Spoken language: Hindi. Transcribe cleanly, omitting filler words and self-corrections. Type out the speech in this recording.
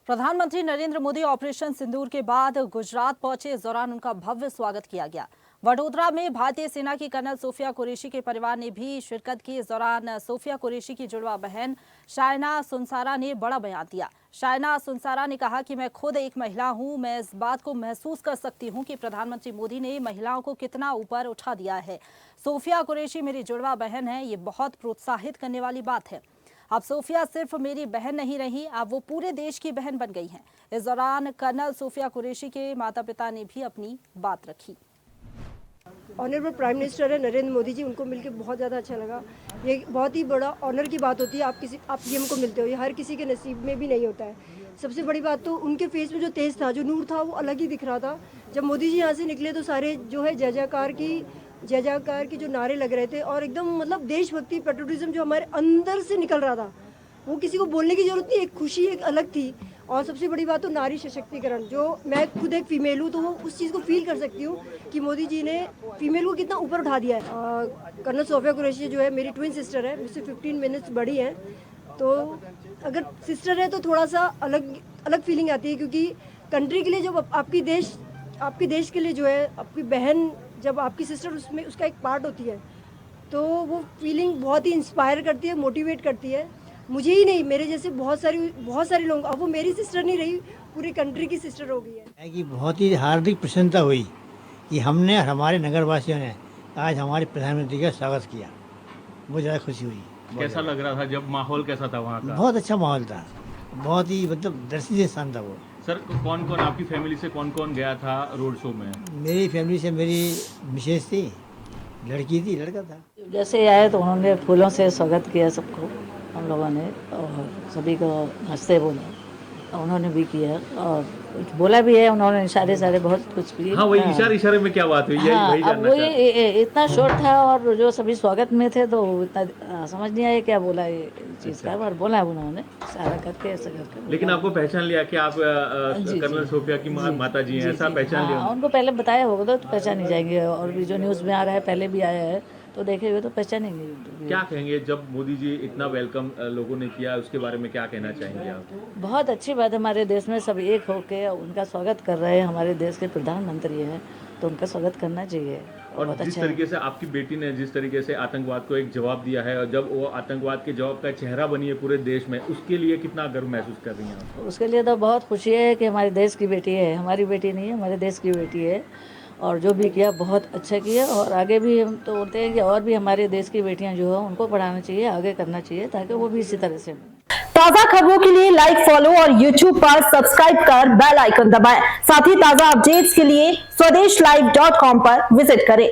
प्रधानमंत्री नरेंद्र मोदी ऑपरेशन सिंदूर के बाद गुजरात पहुंचे। इस दौरान उनका भव्य स्वागत किया गया। वडोदरा में भारतीय सेना की कर्नल सोफिया कुरैशी के परिवार ने भी शिरकत की। इस दौरान सोफिया कुरैशी की जुड़वा बहन शायना सुनसारा ने बड़ा बयान दिया। शायना सुनसारा ने कहा कि मैं खुद एक महिला हूं, मैं इस बात को महसूस कर सकती हूं कि प्रधानमंत्री मोदी ने महिलाओं को कितना ऊपर उठा दिया है। सोफिया कुरैशी मेरी जुड़वा बहन है, ये बहुत प्रोत्साहित करने वाली बात है। अब सोफिया सिर्फ मेरी बहन नहीं रही, अब वो पूरे देश की बहन बन गई हैं। इस दौरान कर्नल सोफिया कुरैशी के माता पिता ने भी अपनी बात रखी। ऑनरेबल प्राइम मिनिस्टर है नरेंद्र मोदी जी, उनको मिलकर बहुत ज़्यादा अच्छा लगा। ये बहुत ही बड़ा ऑनर की बात होती है, आप पीएम को मिलते हो, ये हर किसी के नसीब में भी नहीं होता है। सबसे बड़ी बात तो उनके फेस में जो तेज था, जो नूर था, वो अलग ही दिख रहा था। जब मोदी जी यहाँ से निकले तो सारे जो है जय जयकार की जो नारे लग रहे थे और एकदम मतलब देशभक्ति पेट्रोटिज्म जो हमारे अंदर से निकल रहा था, वो किसी को बोलने की जरूरत नहीं, एक खुशी एक अलग थी। और सबसे बड़ी बात तो नारी सशक्तिकरण, जो मैं खुद एक फीमेल हूँ तो वो उस चीज़ को फील कर सकती हूँ कि मोदी जी ने फीमेल को कितना ऊपर उठा दिया है। कर्नल सोफिया कुरैशी जो है मेरी ट्विन सिस्टर है, मुझसे 15 मिनट्स बड़ी है, तो अगर सिस्टर है तो थोड़ा सा अलग फीलिंग आती है, क्योंकि कंट्री के लिए जब आपकी देश के लिए जो है आपकी बहन, जब आपकी सिस्टर उसमें उसका एक पार्ट होती है, तो वो फीलिंग बहुत ही इंस्पायर करती है, मोटिवेट करती है। मुझे ही नहीं, मेरे जैसे बहुत सारे लोग, अब वो मेरी सिस्टर नहीं रही, पूरी कंट्री की सिस्टर हो गई है। कि बहुत ही हार्दिक प्रसन्नता हुई कि हमने और हमारे नगरवासियों ने आज हमारे प्रधानमंत्री का स्वागत किया। बहुत ज़्यादा खुशी हुई। कैसा लग रहा था जब माहौल कैसा था वहाँ का? बहुत अच्छा माहौल था, बहुत ही मतलब दर्शनीय स्थान था वो। सर, कौन कौन आपकी फैमिली से कौन कौन गया था रोड शो में? मेरी फैमिली से मेरी मिसेज थी, लड़की थी, लड़का था। जैसे आए तो उन्होंने फूलों से स्वागत किया सबको, हम लोगों ने, और सभी को हंसते बोला, उन्होंने भी किया और कुछ बोला भी है उन्होंने, इशारे सारे बहुत कुछ भी। हाँ, वही इशारे में क्या बात हुई? हाँ, अब वो इतना शोर था और जो सभी स्वागत में थे तो इतना समझ नहीं आया क्या बोला ये चीज़ का, और बोला उन्होंने सारा करके ऐसा करके। लेकिन आपको पहचान लिया कि आप कर्नल सोफिया की माता जी हैं, ऐसा पहचान लिया? उनको पहले बताया होगा तो पहचान ही जाएंगे, और भी जो न्यूज़ में आ रहा है पहले भी आया है तो देखे हुए तो पहचानेंगे। क्या कहेंगे जब मोदी जी इतना वेलकम लोगों ने किया, उसके बारे में क्या कहना चाहेंगे आप? बहुत अच्छी बात है, हमारे देश में सब एक होकर उनका स्वागत कर रहे हैं। हमारे देश के प्रधानमंत्री हैं तो उनका स्वागत करना चाहिए। और जिस तरीके से आपकी बेटी ने जिस तरीके से आतंकवाद को एक जवाब दिया है, और जब वो आतंकवाद के जवाब का चेहरा बनी है पूरे देश में, उसके लिए कितना गर्व महसूस कर रही हैं आप? उसके लिए तो बहुत खुशी है कि हमारे देश की बेटी है, हमारी बेटी नहीं है, हमारे देश की बेटी है, और जो भी किया बहुत अच्छा किया। और आगे भी हम तो बोलते हैं कि और भी हमारे देश की बेटियां जो है उनको पढ़ाना चाहिए, आगे करना चाहिए, ताकि वो भी इसी तरह से। ताज़ा खबरों के लिए लाइक, फॉलो और YouTube पर सब्सक्राइब कर बेल आइकन दबाएं। साथ ही ताज़ा अपडेट्स के लिए swedeshlive.com पर विजिट करें।